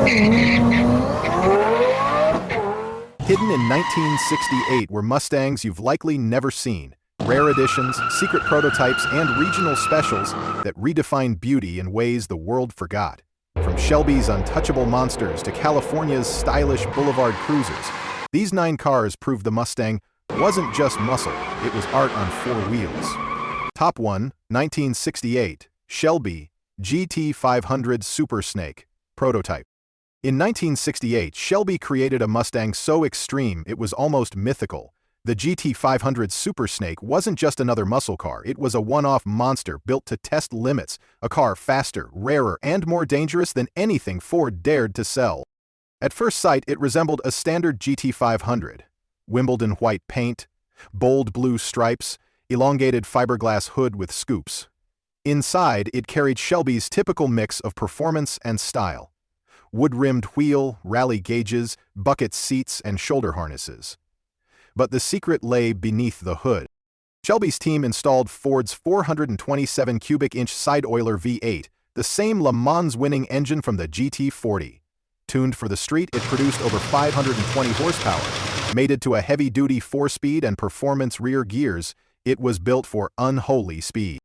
Hidden in 1968 were Mustangs you've likely never seen, rare editions, secret prototypes, and regional specials that redefine beauty in ways the world forgot. From Shelby's untouchable monsters to California's stylish boulevard cruisers, these 9 cars proved the Mustang wasn't just muscle, it was art on 4 wheels. Top 1, 1968, Shelby GT500 Super Snake Prototype. In 1968, Shelby created a Mustang so extreme it was almost mythical. The GT500 Super Snake wasn't just another muscle car, it was a one-off monster built to test limits, a car faster, rarer, and more dangerous than anything Ford dared to sell. At first sight, it resembled a standard GT500. Wimbledon white paint, bold blue stripes, elongated fiberglass hood with scoops. Inside, it carried Shelby's typical mix of performance and style. Wood-rimmed wheel, rally gauges, bucket seats, and shoulder harnesses. But the secret lay beneath the hood. Shelby's team installed Ford's 427 cubic inch side-oiler V8, the same Le Mans-winning engine from the GT40. Tuned for the street, it produced over 520 horsepower. Mated to a heavy-duty 4-speed and performance rear gears, it was built for unholy speed.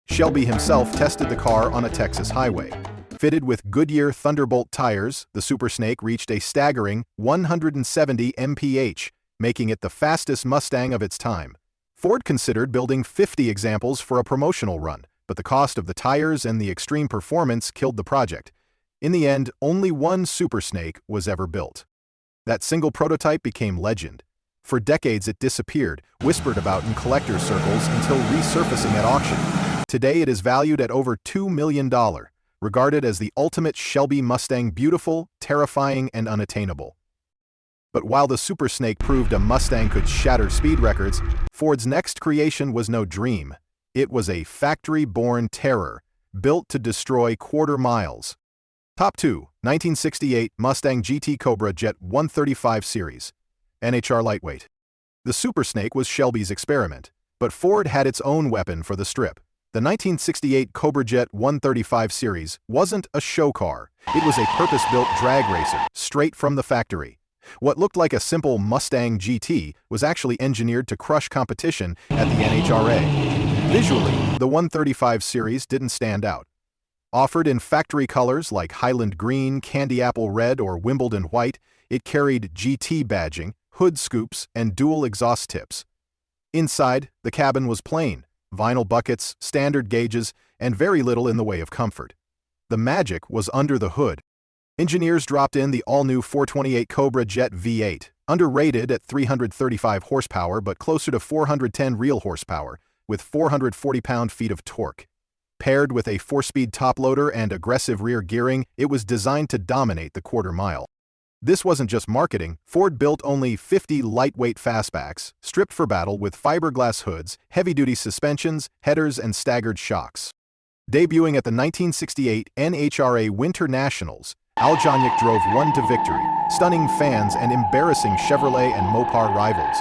Shelby himself tested the car on a Texas highway. Fitted with Goodyear Thunderbolt tires, the Super Snake reached a staggering 170 mph, making it the fastest Mustang of its time. Ford considered building 50 examples for a promotional run, but the cost of the tires and the extreme performance killed the project. In the end, only one Super Snake was ever built. That single prototype became legend. For decades it disappeared, whispered about in collector circles until resurfacing at auction. Today it is valued at over $2 million. Regarded as the ultimate Shelby Mustang, beautiful, terrifying, and unattainable. But while the Super Snake proved a Mustang could shatter speed records, Ford's next creation was no dream. It was a factory-born terror, built to destroy quarter miles. Top 2, 1968 Mustang GT Cobra Jet 135 Series. NHRA lightweight. The Super Snake was Shelby's experiment, but Ford had its own weapon for the strip. The 1968 Cobra Jet 135 Series wasn't a show car. It was a purpose-built drag racer, straight from the factory. What looked like a simple Mustang GT was actually engineered to crush competition at the NHRA. Visually, the 135 Series didn't stand out. Offered in factory colors like Highland green, candy apple red, or Wimbledon white, it carried GT badging, hood scoops, and dual exhaust tips. Inside, the cabin was plain. Vinyl buckets, standard gauges, and very little in the way of comfort. The magic was under the hood. Engineers dropped in the all-new 428 Cobra Jet V8, underrated at 335 horsepower but closer to 410 real horsepower, with 440 pound-feet of torque. Paired with a 4-speed top-loader and aggressive rear gearing, it was designed to dominate the quarter mile. This wasn't just marketing. Ford built only 50 lightweight fastbacks, stripped for battle with fiberglass hoods, heavy-duty suspensions, headers, and staggered shocks. Debuting at the 1968 NHRA Winter Nationals, Al Janiak drove one to victory, stunning fans and embarrassing Chevrolet and Mopar rivals.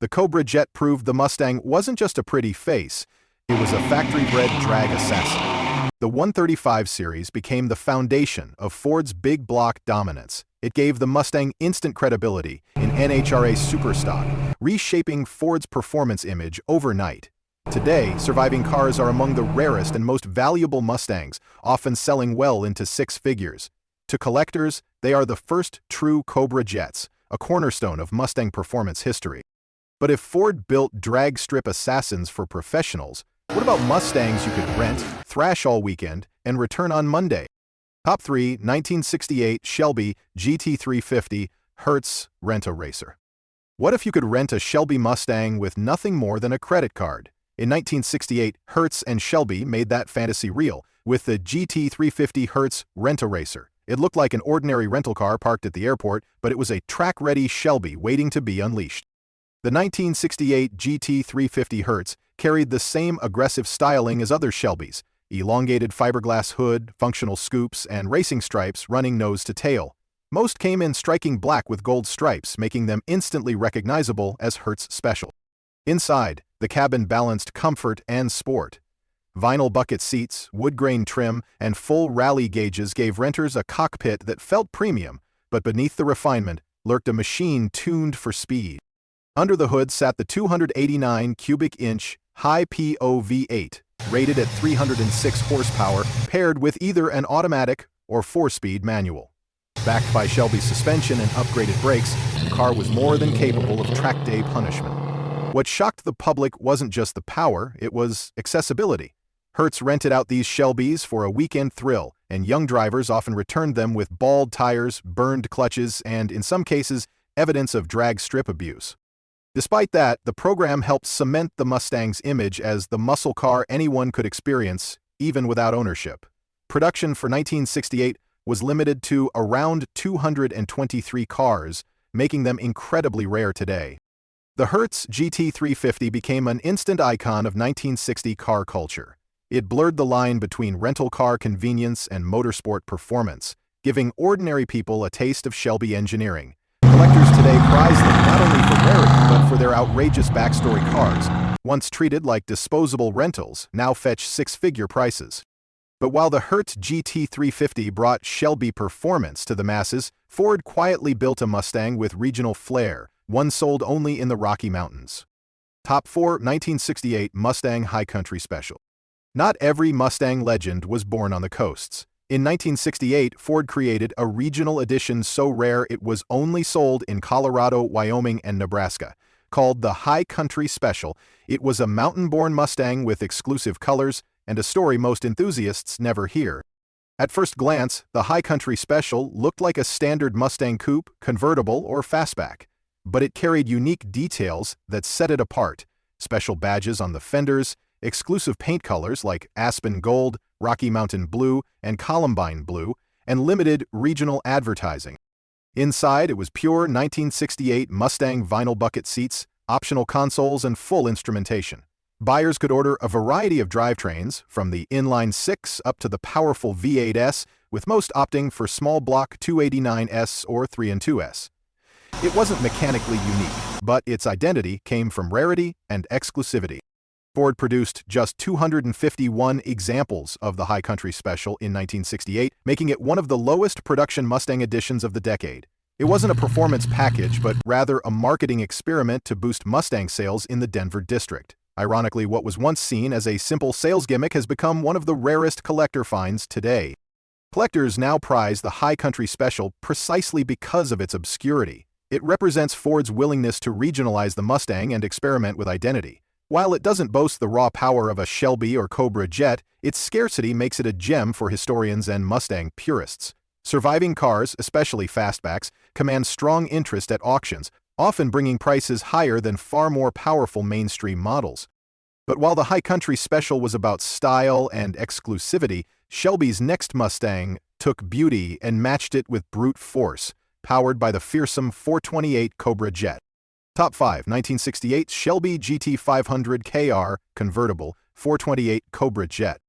The Cobra Jet proved the Mustang wasn't just a pretty face, it was a factory-bred drag assassin. The 135 series became the foundation of Ford's big block dominance. It gave the Mustang instant credibility in NHRA Superstock, reshaping Ford's performance image overnight. Today, surviving cars are among the rarest and most valuable Mustangs, often selling well into 6 figures. To collectors, they are the first true Cobra Jets, a cornerstone of Mustang performance history. But if Ford built drag strip assassins for professionals, what about Mustangs you could rent, thrash all weekend, and return on Monday? Top 3, 1968 Shelby GT350 Hertz Rent-A-Racer. What if you could rent a Shelby Mustang with nothing more than a credit card? In 1968, Hertz and Shelby made that fantasy real with the GT350 Hertz Rent-A-Racer. It looked like an ordinary rental car parked at the airport, but it was a track-ready Shelby waiting to be unleashed. The 1968 GT350 Hertz carried the same aggressive styling as other Shelbys, elongated fiberglass hood, functional scoops, and racing stripes running nose to tail. Most came in striking black with gold stripes, making them instantly recognizable as Hertz Special. Inside, the cabin balanced comfort and sport. Vinyl bucket seats, wood grain trim, and full rally gauges gave renters a cockpit that felt premium, but beneath the refinement lurked a machine tuned for speed. Under the hood sat the 289 cubic inch high PO V8, rated at 306 horsepower, paired with either an automatic or 4-speed manual. Backed by Shelby suspension and upgraded brakes, the car was more than capable of track day punishment. What shocked the public wasn't just the power, it was accessibility. Hertz rented out these Shelbys for a weekend thrill, and young drivers often returned them with bald tires, burned clutches, and, in some cases, evidence of drag strip abuse. Despite that, the program helped cement the Mustang's image as the muscle car anyone could experience, even without ownership. Production for 1968 was limited to around 223 cars, making them incredibly rare today. The Hertz GT350 became an instant icon of 1960 car culture. It blurred the line between rental car convenience and motorsport performance, giving ordinary people a taste of Shelby engineering. Collectors today prize them not only for rarity, but for their outrageous backstory cars, once treated like disposable rentals, now fetch six-figure prices. But while the Hertz GT350 brought Shelby performance to the masses, Ford quietly built a Mustang with regional flair, one sold only in the Rocky Mountains. Top 4 1968 Mustang High Country Special. Not every Mustang legend was born on the coasts. In 1968, Ford created a regional edition so rare it was only sold in Colorado, Wyoming, and Nebraska. Called the High Country Special, it was a mountain-born Mustang with exclusive colors and a story most enthusiasts never hear. At first glance, the High Country Special looked like a standard Mustang coupe, convertible, or fastback. But it carried unique details that set it apart: special badges on the fenders, exclusive paint colors like Aspen Gold, Rocky Mountain Blue, and Columbine Blue, and limited regional advertising. Inside, it was pure 1968 Mustang vinyl bucket seats, optional consoles, and full instrumentation. Buyers could order a variety of drivetrains, from the inline-6 up to the powerful V8S, with most opting for small block 289S or 3.2S. It wasn't mechanically unique, but its identity came from rarity and exclusivity. Ford produced just 251 examples of the High Country Special in 1968, making it one of the lowest production Mustang editions of the decade. It wasn't a performance package, but rather a marketing experiment to boost Mustang sales in the Denver district. Ironically, what was once seen as a simple sales gimmick has become one of the rarest collector finds today. Collectors now prize the High Country Special precisely because of its obscurity. It represents Ford's willingness to regionalize the Mustang and experiment with identity. While it doesn't boast the raw power of a Shelby or Cobra jet, its scarcity makes it a gem for historians and Mustang purists. Surviving cars, especially fastbacks, command strong interest at auctions, often bringing prices higher than far more powerful mainstream models. But while the High Country Special was about style and exclusivity, Shelby's next Mustang took beauty and matched it with brute force, powered by the fearsome 428 Cobra jet. Top 5 1968 Shelby GT500 KR Convertible 428 Cobra jet.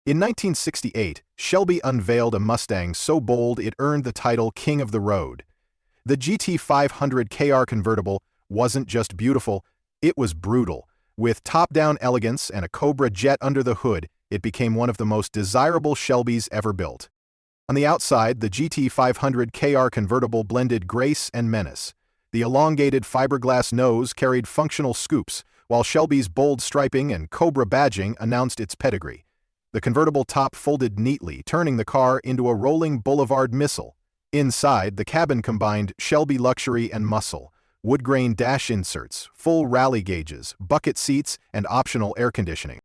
In 1968, Shelby unveiled a Mustang so bold it earned the title King of the Road. The GT500 KR Convertible wasn't just beautiful, it was brutal. With top-down elegance and a Cobra jet under the hood, it became one of the most desirable Shelbys ever built. On the outside, the GT500 KR Convertible blended grace and menace. The elongated fiberglass nose carried functional scoops, while Shelby's bold striping and Cobra badging announced its pedigree. The convertible top folded neatly, turning the car into a rolling boulevard missile. Inside, the cabin combined Shelby luxury and muscle: wood grain dash inserts, full rally gauges, bucket seats, and optional air conditioning.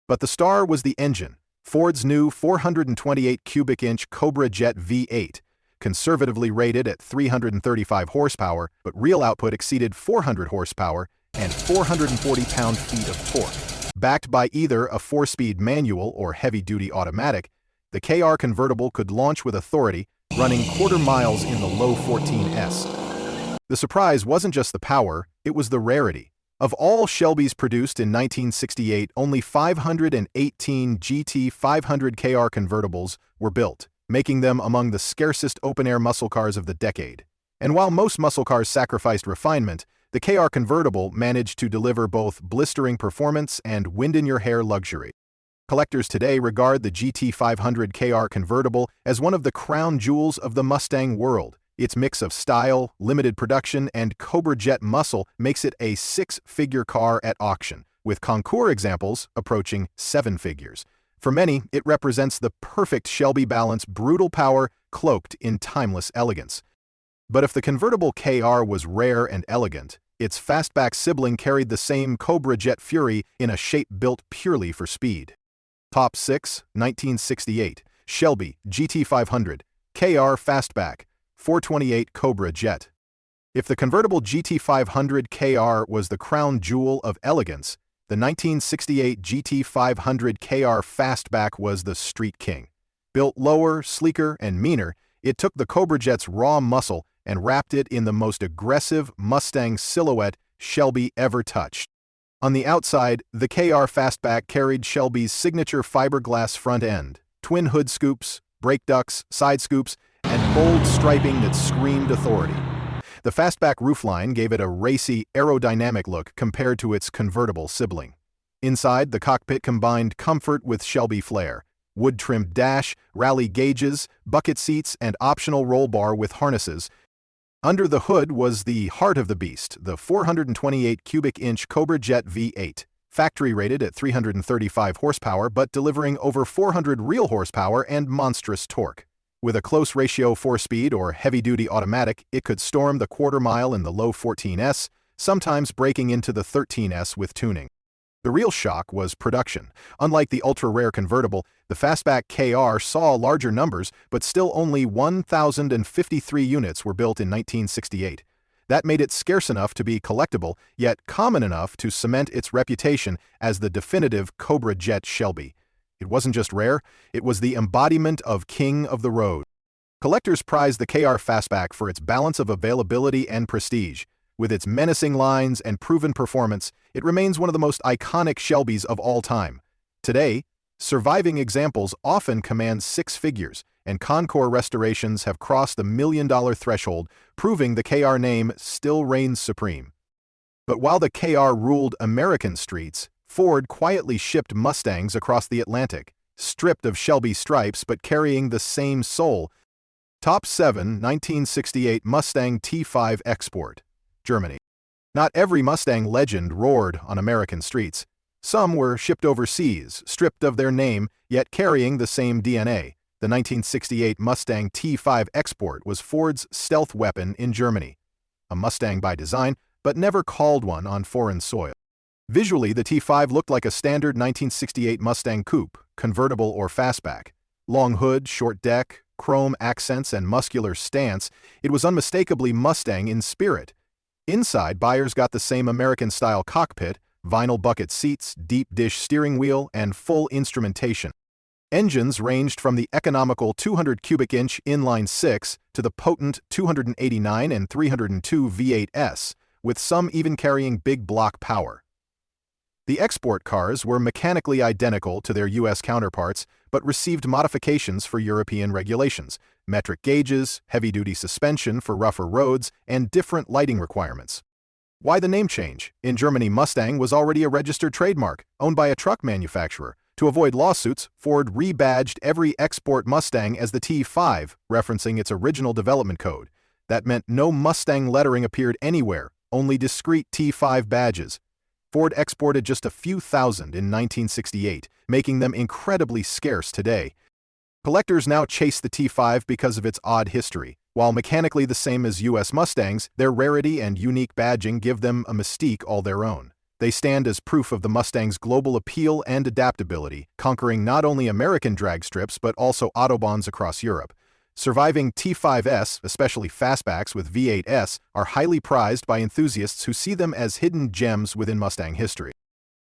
But the star was the engine, Ford's new 428 cubic inch Cobra Jet V8. Conservatively rated at 335 horsepower, but real output exceeded 400 horsepower and 440 pound-feet of torque. Backed by either a 4-speed manual or heavy-duty automatic, the KR Convertible could launch with authority, running quarter miles in the low 14s. The surprise wasn't just the power, it was the rarity. Of all Shelbys produced in 1968, only 518 GT500 KR convertibles were built, making them among the scarcest open-air muscle cars of the decade. And while most muscle cars sacrificed refinement, the KR Convertible managed to deliver both blistering performance and wind-in-your-hair luxury. Collectors today regard the GT500 KR convertible as one of the crown jewels of the Mustang world. Its mix of style, limited production, and Cobra jet muscle makes it a six-figure car at auction, with concours examples approaching seven figures. For many, it represents the perfect Shelby balance, brutal power cloaked in timeless elegance. But if the convertible KR was rare and elegant, its fastback sibling carried the same Cobra jet fury in a shape built purely for speed. Top 6, 1968, Shelby GT500, KR Fastback, 428 Cobra jet. If the convertible GT500 KR was the crown jewel of elegance, the 1968 GT500 KR Fastback was the street king. Built lower, sleeker, and meaner, it took the Cobra jet's raw muscle and wrapped it in the most aggressive Mustang silhouette Shelby ever touched. On the outside, the KR Fastback carried Shelby's signature fiberglass front end, twin hood scoops, brake ducts, side scoops, and bold striping that screamed authority. The Fastback roofline gave it a racy, aerodynamic look compared to its convertible sibling. Inside, the cockpit combined comfort with Shelby flair. Wood-trimmed dash, rally gauges, bucket seats, and optional roll bar with harnesses. Under the hood was the heart of the beast, the 428 cubic inch Cobra Jet V8, factory rated at 335 horsepower but delivering over 400 real horsepower and monstrous torque. With a close ratio 4-speed or heavy-duty automatic, it could storm the quarter-mile in the low 14s, sometimes breaking into the 13s with tuning. The real shock was production. Unlike the ultra-rare convertible, the Fastback KR saw larger numbers, but still only 1,053 units were built in 1968. That made it scarce enough to be collectible, yet common enough to cement its reputation as the definitive Cobra jet Shelby. It wasn't just rare, it was the embodiment of king of the road. Collectors prize the KR Fastback for its balance of availability and prestige. With its menacing lines and proven performance, it remains one of the most iconic Shelbys of all time. Today, surviving examples often command six figures, and concours restorations have crossed the $1 million threshold, proving the KR name still reigns supreme. But while the KR ruled American streets, Ford quietly shipped Mustangs across the Atlantic, stripped of Shelby stripes but carrying the same soul. Top 7, 1968 Mustang T5 Export, Germany. Not every Mustang legend roared on American streets. Some were shipped overseas, stripped of their name, yet carrying the same DNA. The 1968 Mustang T5 Export was Ford's stealth weapon in Germany. A Mustang by design, but never called one on foreign soil. Visually, the T5 looked like a standard 1968 Mustang coupe, convertible or fastback. Long hood, short deck, chrome accents, and muscular stance, it was unmistakably Mustang in spirit. Inside, buyers got the same American-style cockpit, vinyl bucket seats, deep dish steering wheel, and full instrumentation. Engines ranged from the economical 200 cubic inch inline-six to the potent 289 and 302 V8s, with some even carrying big block power. The export cars were mechanically identical to their U.S. counterparts, but received modifications for European regulations, metric gauges, heavy-duty suspension for rougher roads, and different lighting requirements. Why the name change? In Germany, Mustang was already a registered trademark, owned by a truck manufacturer. To avoid lawsuits, Ford rebadged every export Mustang as the T5, referencing its original development code. That meant no Mustang lettering appeared anywhere, only discrete T5 badges. Ford exported just a few thousand in 1968, making them incredibly scarce today. Collectors now chase the T5 because of its odd history. While mechanically the same as U.S. Mustangs, their rarity and unique badging give them a mystique all their own. They stand as proof of the Mustang's global appeal and adaptability, conquering not only American drag strips but also autobahns across Europe. Surviving T5s, especially fastbacks with V8s, are highly prized by enthusiasts who see them as hidden gems within Mustang history.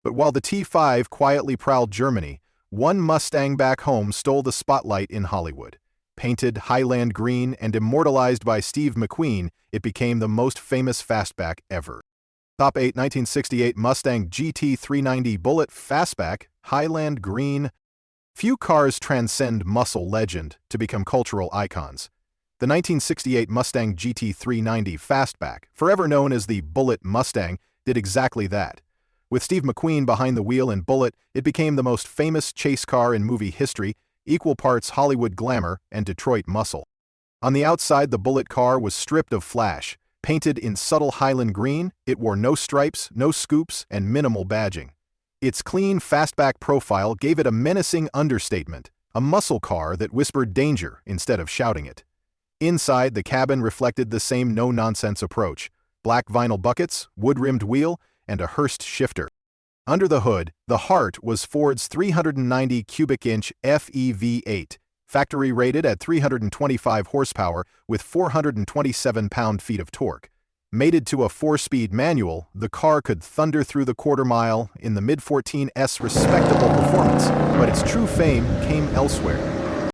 But while the T5 quietly prowled Germany, one Mustang back home stole the spotlight in Hollywood. Painted Highland green and immortalized by Steve McQueen, it became the most famous fastback ever. Top 8 1968 Mustang GT390 Bullitt Fastback, Highland green. Few cars transcend muscle legend to become cultural icons. The 1968 Mustang GT390 Fastback, forever known as the Bullitt Mustang, did exactly that. With Steve McQueen behind the wheel in Bullitt, it became the most famous chase car in movie history, equal parts Hollywood glamour and Detroit muscle. On the outside, the Bullitt car was stripped of flash. Painted in subtle Highland green, it wore no stripes, no scoops, and minimal badging. Its clean, fastback profile gave it a menacing understatement, a muscle car that whispered danger instead of shouting it. Inside, the cabin reflected the same no-nonsense approach: black vinyl buckets, wood-rimmed wheel, and a Hertz shifter. Under the hood, the heart was Ford's 390 cubic inch FEV8, factory rated at 325 horsepower with 427 pound-feet of torque. Mated to a 4-speed manual, the car could thunder through the quarter-mile in the mid-14s respectable performance, but its true fame came elsewhere.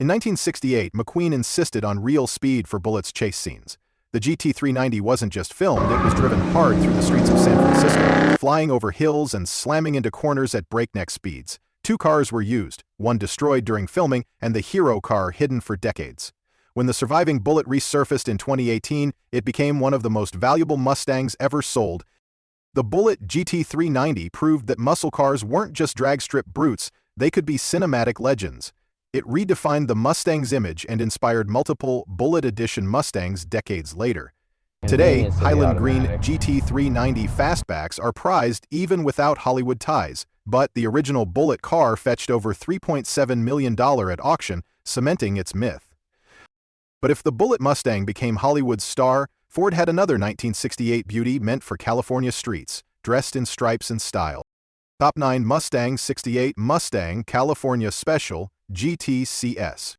In 1968, McQueen insisted on real speed for Bullitt's chase scenes. The GT390 wasn't just filmed, it was driven hard through the streets of San Francisco, flying over hills and slamming into corners at breakneck speeds. 2 cars were used, one destroyed during filming and the hero car hidden for decades. When the surviving Bullitt resurfaced in 2018, it became one of the most valuable Mustangs ever sold. The Bullitt GT390 proved that muscle cars weren't just drag-strip brutes, they could be cinematic legends. It redefined the Mustang's image and inspired multiple Bullitt Edition Mustangs decades later. Today, Highland Green GT390 fastbacks are prized even without Hollywood ties, but the original Bullitt car fetched over $3.7 million at auction, cementing its myth. But if the Bullitt Mustang became Hollywood's star, Ford had another 1968 beauty meant for California streets, dressed in stripes and style. Top 9 Mustang 68 Mustang California Special GTCS.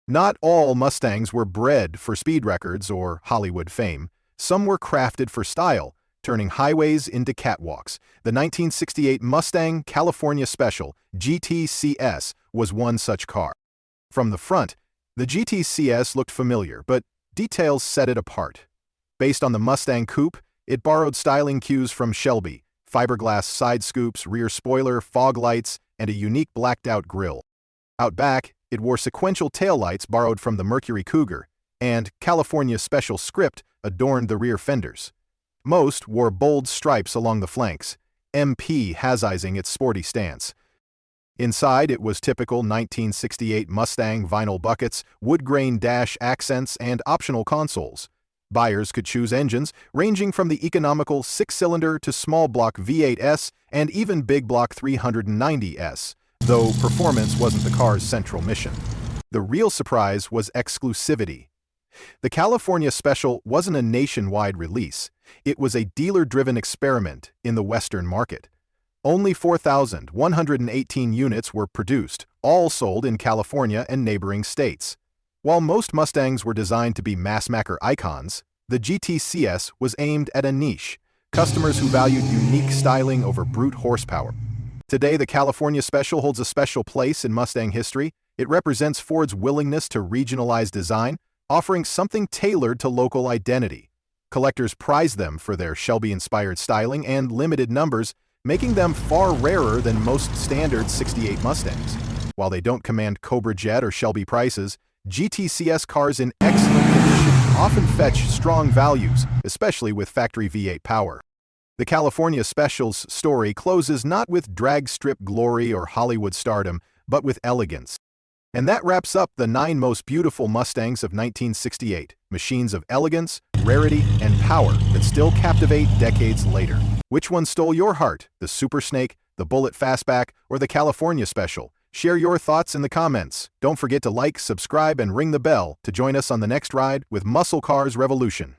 Not all Mustangs were bred for speed records or Hollywood fame. Some were crafted for style, turning highways into catwalks. The 1968 Mustang California Special GTCS was one such car. From the front, the GTCS looked familiar, but details set it apart. Based on the Mustang coupe, it borrowed styling cues from Shelby: fiberglass side scoops, rear spoiler, fog lights, and a unique blacked-out grille. Out back, it wore sequential taillights borrowed from the Mercury Cougar, and California Special script adorned the rear fenders. Most wore bold stripes along the flanks, emphasizing its sporty stance. Inside, it was typical 1968 Mustang vinyl buckets, wood grain dash accents, and optional consoles. Buyers could choose engines ranging from the economical 6-cylinder to small block V8S and even big block 390S, though performance wasn't the car's central mission. The real surprise was exclusivity. The California Special wasn't a nationwide release. It was a dealer-driven experiment in the Western market. Only 4,118 units were produced, all sold in California and neighboring states. While most Mustangs were designed to be mass-market icons, the GTCS was aimed at a niche, customers who valued unique styling over brute horsepower. Today, the California Special holds a special place in Mustang history. It represents Ford's willingness to regionalize design, offering something tailored to local identity. Collectors prize them for their Shelby-inspired styling and limited numbers, making them far rarer than most standard 68 Mustangs. While they don't command Cobra Jet or Shelby prices, GTCS cars in excellent condition often fetch strong values, especially with factory V8 power. The California Special's story closes not with drag strip glory or Hollywood stardom, but with elegance. And that wraps up the 9 most beautiful Mustangs of 1968, machines of elegance, rarity, and power that still captivate decades later. Which one stole your heart, the Super Snake, the Bullitt Fastback, or the California Special? Share your thoughts in the comments. Don't forget to like, subscribe, and ring the bell to join us on the next ride with Muscle Cars Revolution.